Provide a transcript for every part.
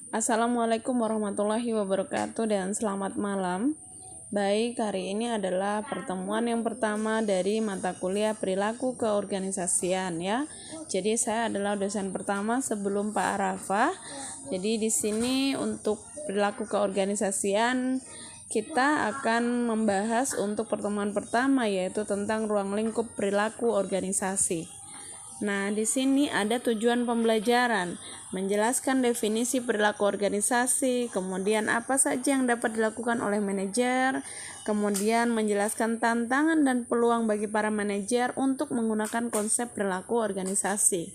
Assalamualaikum warahmatullahi wabarakatuh dan selamat malam. Baik, hari ini adalah pertemuan yang pertama dari mata kuliah perilaku keorganisasian ya. Jadi saya adalah dosen pertama sebelum Pak Arafah. Jadi di sini untuk perilaku keorganisasian kita akan membahas untuk pertemuan pertama yaitu tentang ruang lingkup perilaku organisasi. Nah, di sini ada tujuan pembelajaran, menjelaskan definisi perilaku organisasi, kemudian apa saja yang dapat dilakukan oleh manajer, kemudian menjelaskan tantangan dan peluang bagi para manajer untuk menggunakan konsep perilaku organisasi.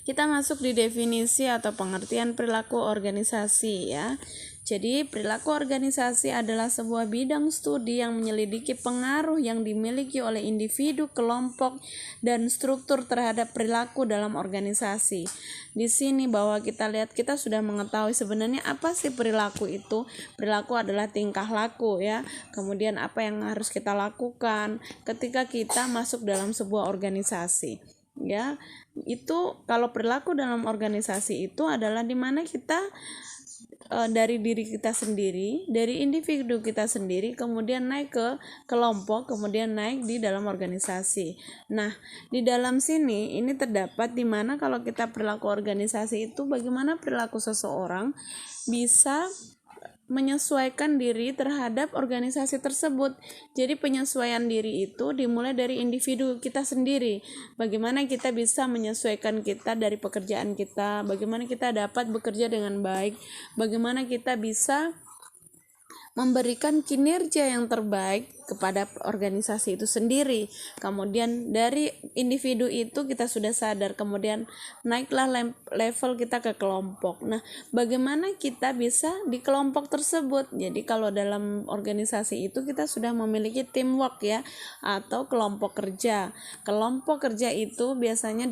Kita masuk di definisi atau pengertian perilaku organisasi ya. Jadi, perilaku organisasi adalah sebuah bidang studi yang menyelidiki pengaruh yang dimiliki oleh individu, kelompok, dan struktur terhadap perilaku dalam organisasi. Di sini bahwa kita lihat kita sudah mengetahui sebenarnya apa sih perilaku itu. Perilaku adalah tingkah laku ya. Kemudian apa yang harus kita lakukan ketika kita masuk dalam sebuah organisasi. Ya, itu kalau perilaku dalam organisasi itu adalah di mana kita dari diri kita sendiri, dari individu kita sendiri, kemudian naik ke kelompok, kemudian naik di dalam organisasi. Nah, di dalam sini ini terdapat di mana kalau kita perilaku organisasi itu bagaimana perilaku seseorang bisa menyesuaikan diri terhadap organisasi tersebut. Jadi penyesuaian diri itu dimulai dari individu kita sendiri. Bagaimana kita bisa menyesuaikan kita dari pekerjaan kita, bagaimana kita dapat bekerja dengan baik, bagaimana kita bisa memberikan kinerja yang terbaik kepada organisasi itu sendiri. Kemudian dari individu itu kita sudah sadar, kemudian naiklah level kita ke kelompok. Nah, bagaimana kita bisa di kelompok tersebut? Jadi kalau dalam organisasi itu kita sudah memiliki teamwork ya, atau kelompok kerja. Kelompok kerja itu biasanya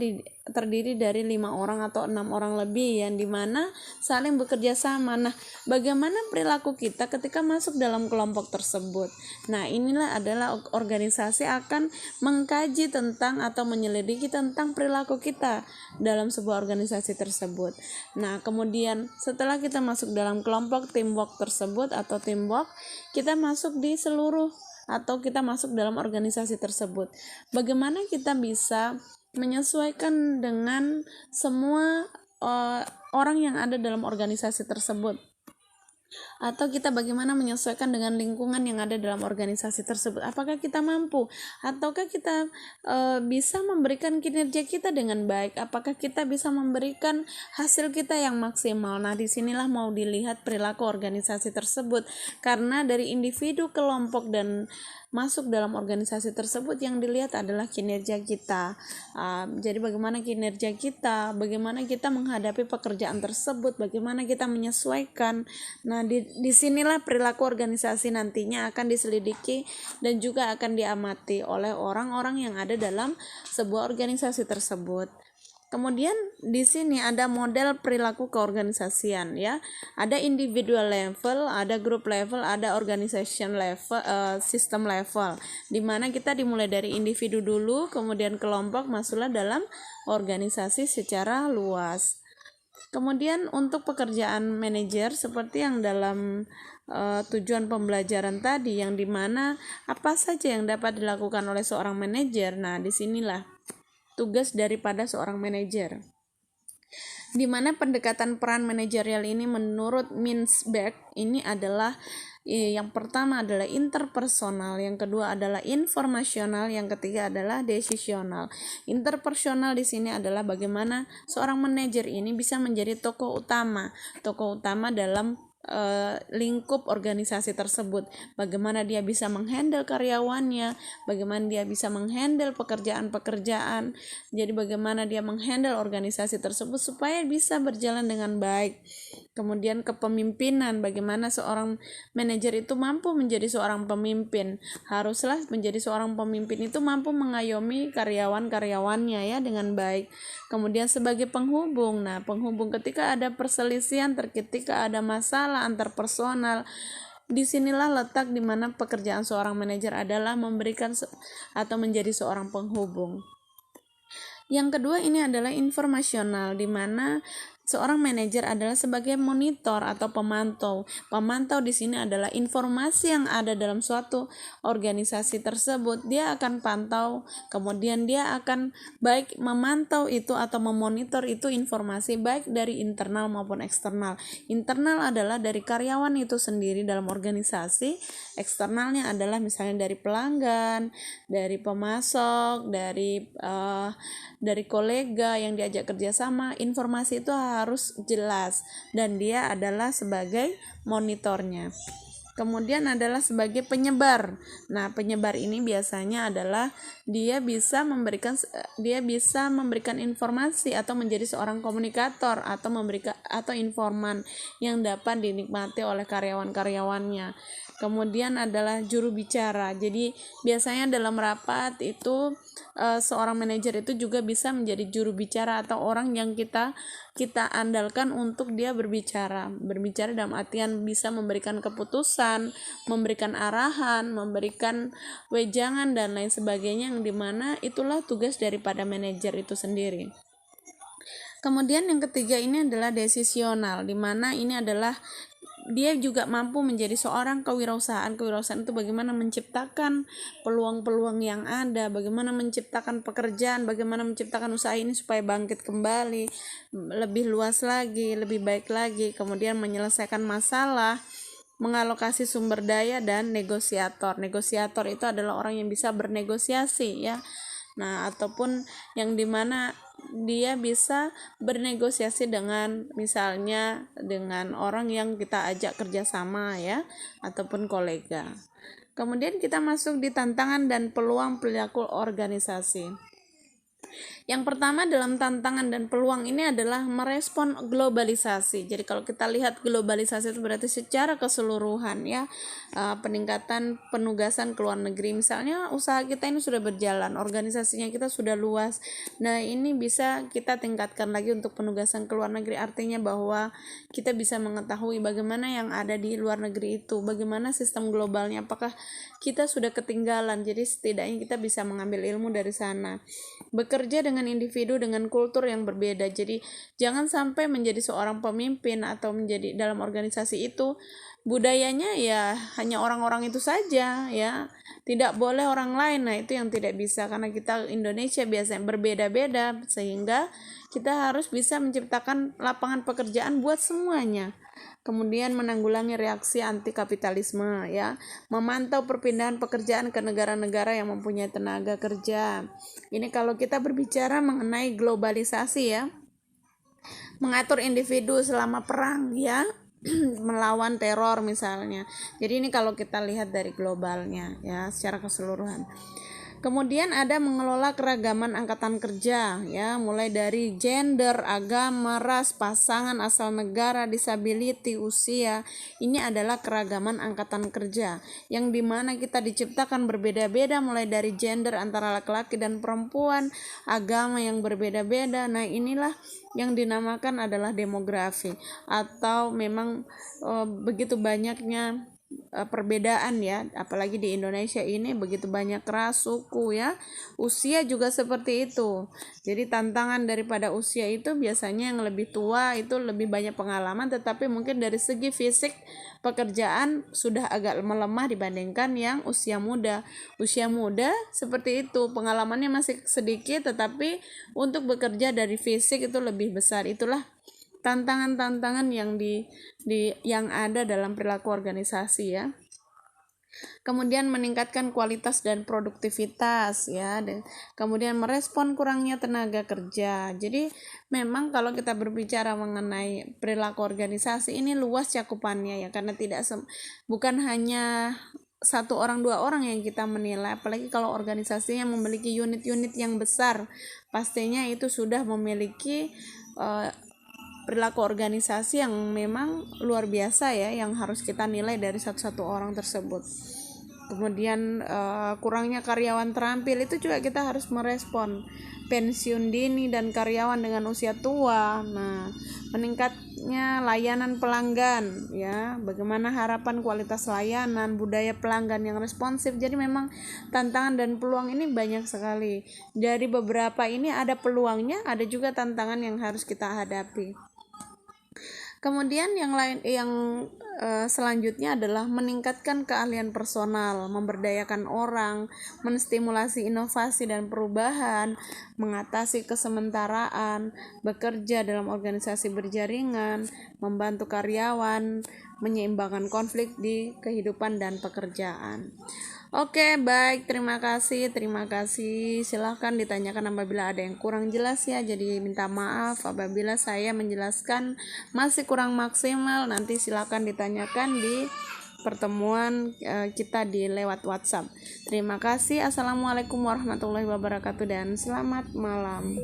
terdiri dari 5 orang atau 6 orang lebih yang dimana saling bekerja sama. Nah, bagaimana perilaku kita ketika masuk dalam kelompok tersebut? Nah, inilah adalah organisasi akan mengkaji tentang atau menyelidiki tentang perilaku kita dalam sebuah organisasi tersebut. Nah, kemudian setelah kita masuk dalam kelompok teamwork tersebut atau teamwork, kita masuk di seluruh atau kita masuk dalam organisasi tersebut. Bagaimana kita bisa menyesuaikan dengan semua orang yang ada dalam organisasi tersebut, atau kita bagaimana menyesuaikan dengan lingkungan yang ada dalam organisasi tersebut. Apakah kita mampu ataukah kita bisa memberikan kinerja kita dengan baik, apakah kita bisa memberikan hasil kita yang maksimal. Nah, disinilah mau dilihat perilaku organisasi tersebut, karena dari individu, kelompok, dan masuk dalam organisasi tersebut yang dilihat adalah kinerja kita. Jadi bagaimana kinerja kita, bagaimana kita menghadapi pekerjaan tersebut, bagaimana kita menyesuaikan. Nah, disinilah perilaku organisasi nantinya akan diselidiki dan juga akan diamati oleh orang-orang yang ada dalam sebuah organisasi tersebut. Kemudian di sini ada model perilaku keorganisasian ya. Ada individual level, ada group level, ada organization level, system level. Di mana kita dimulai dari individu dulu, kemudian kelompok, masuklah dalam organisasi secara luas. Kemudian untuk pekerjaan manajer seperti yang dalam tujuan pembelajaran tadi, yang dimana apa saja yang dapat dilakukan oleh seorang manajer. Nah, disinilah tugas daripada seorang manajer, di mana pendekatan peran manajerial ini menurut Mintzberg ini adalah yang pertama adalah interpersonal, yang kedua adalah informasional, yang ketiga adalah decisional. Interpersonal di sini adalah bagaimana seorang manajer ini bisa menjadi tokoh utama dalam lingkup organisasi tersebut. Bagaimana dia bisa menghandle karyawannya, bagaimana dia bisa menghandle pekerjaan-pekerjaan. Jadi bagaimana dia menghandle organisasi tersebut supaya bisa berjalan dengan baik. Kemudian kepemimpinan, bagaimana seorang manajer itu mampu menjadi seorang pemimpin. Haruslah menjadi seorang pemimpin itu mampu mengayomi karyawan-karyawannya ya dengan baik. Kemudian sebagai penghubung. Nah, penghubung ketika ada perselisihan, ketika ada masalah antar personal, disinilah letak di mana pekerjaan seorang manajer adalah memberikan atau menjadi seorang penghubung. Yang kedua ini adalah informasional, di mana Seorang manajer adalah sebagai monitor atau pemantau. Pemantau di sini adalah informasi yang ada dalam suatu organisasi tersebut. Dia akan pantau, kemudian dia akan baik memantau itu atau memonitor itu informasi baik dari internal maupun eksternal. Internal adalah dari karyawan itu sendiri dalam organisasi, eksternalnya adalah misalnya dari pelanggan, dari pemasok, dari kolega yang diajak kerjasama. Informasi itu harus jelas dan dia adalah sebagai monitornya. Kemudian adalah sebagai penyebar. Nah, penyebar ini biasanya adalah dia bisa memberikan informasi atau menjadi seorang komunikator atau informan yang dapat dinikmati oleh karyawan-karyawannya. Kemudian adalah juru bicara. Jadi biasanya dalam rapat itu seorang manajer itu juga bisa menjadi juru bicara atau orang yang kita andalkan untuk dia berbicara dalam artian bisa memberikan keputusan, memberikan arahan, memberikan wejangan dan lain sebagainya, yang dimana itulah tugas daripada manajer itu sendiri. Kemudian yang ketiga ini adalah desisional, di mana ini adalah dia juga mampu menjadi seorang kewirausahaan. Kewirausahaan itu bagaimana menciptakan peluang-peluang yang ada, bagaimana menciptakan pekerjaan, bagaimana menciptakan usaha ini supaya bangkit kembali, lebih luas lagi, lebih baik lagi, kemudian menyelesaikan masalah, mengalokasi sumber daya, dan negosiator. Negosiator itu adalah orang yang bisa bernegosiasi ya. Nah, ataupun yang dimana dia bisa bernegosiasi dengan misalnya dengan orang yang kita ajak kerjasama ya, ataupun kolega. Kemudian kita masuk di tantangan dan peluang perilaku organisasi. Yang pertama dalam tantangan dan peluang ini adalah merespon globalisasi. Jadi kalau kita lihat globalisasi itu berarti secara keseluruhan ya, peningkatan penugasan ke luar negeri. Misalnya usaha kita ini sudah berjalan, organisasinya kita sudah luas. Nah, ini bisa kita tingkatkan lagi untuk penugasan ke luar negeri. Artinya bahwa kita bisa mengetahui bagaimana yang ada di luar negeri itu, bagaimana sistem globalnya, apakah kita sudah ketinggalan. Jadi setidaknya kita bisa mengambil ilmu dari sana. Bekerja dengan individu dengan kultur yang berbeda. Jadi jangan sampai menjadi seorang pemimpin atau menjadi dalam organisasi itu budayanya ya hanya orang-orang itu saja ya. Tidak boleh orang lain. Nah, itu yang tidak bisa karena kita Indonesia biasanya berbeda-beda, sehingga kita harus bisa menciptakan lapangan pekerjaan buat semuanya. Kemudian menanggulangi reaksi anti kapitalisme ya, memantau perpindahan pekerjaan ke negara-negara yang mempunyai tenaga kerja. Ini kalau kita berbicara mengenai globalisasi ya, mengatur individu selama perang ya, melawan teror misalnya. Jadi ini kalau kita lihat dari globalnya ya, secara keseluruhan. Kemudian ada mengelola keragaman angkatan kerja ya, mulai dari gender, agama, ras, pasangan, asal negara, disability, usia. Ini adalah keragaman angkatan kerja yang dimana kita diciptakan berbeda-beda, mulai dari gender antara laki-laki dan perempuan, agama yang berbeda-beda. Nah, inilah yang dinamakan adalah demografi, atau memang begitu banyaknya perbedaan ya, apalagi di Indonesia ini begitu banyak ras, suku ya. Usia juga seperti itu. Jadi tantangan daripada usia itu biasanya yang lebih tua itu lebih banyak pengalaman, tetapi mungkin dari segi fisik pekerjaan sudah agak melemah dibandingkan yang usia muda. Usia muda seperti itu, pengalamannya masih sedikit tetapi untuk bekerja dari fisik itu lebih besar. Itulah tantangan-tantangan yang yang ada dalam perilaku organisasi ya. Kemudian meningkatkan kualitas dan produktivitas ya, dan kemudian merespon kurangnya tenaga kerja. Jadi memang kalau kita berbicara mengenai perilaku organisasi ini luas cakupannya ya, karena bukan hanya satu orang dua orang yang kita menilai, apalagi kalau organisasinya memiliki unit-unit yang besar, pastinya itu sudah memiliki perilaku organisasi yang memang luar biasa ya, yang harus kita nilai dari satu-satu orang tersebut. Kemudian kurangnya karyawan terampil itu juga kita harus merespon. Pensiun dini dan karyawan dengan usia tua. Nah, meningkatnya layanan pelanggan ya, bagaimana harapan kualitas layanan, budaya pelanggan yang responsif. Jadi memang tantangan dan peluang ini banyak sekali. Dari beberapa ini ada peluangnya, ada juga tantangan yang harus kita hadapi. Kemudian selanjutnya adalah meningkatkan keahlian personal, memberdayakan orang, menstimulasi inovasi dan perubahan, mengatasi kesementaraan, bekerja dalam organisasi berjaringan, membantu karyawan, menyeimbangkan konflik di kehidupan dan pekerjaan. Oke, baik, terima kasih. Silahkan ditanyakan apabila ada yang kurang jelas ya. Jadi minta maaf apabila saya menjelaskan masih kurang maksimal. Nanti silahkan ditanyakan di pertemuan kita di lewat WhatsApp. Terima kasih. Assalamualaikum warahmatullahi wabarakatuh dan selamat malam.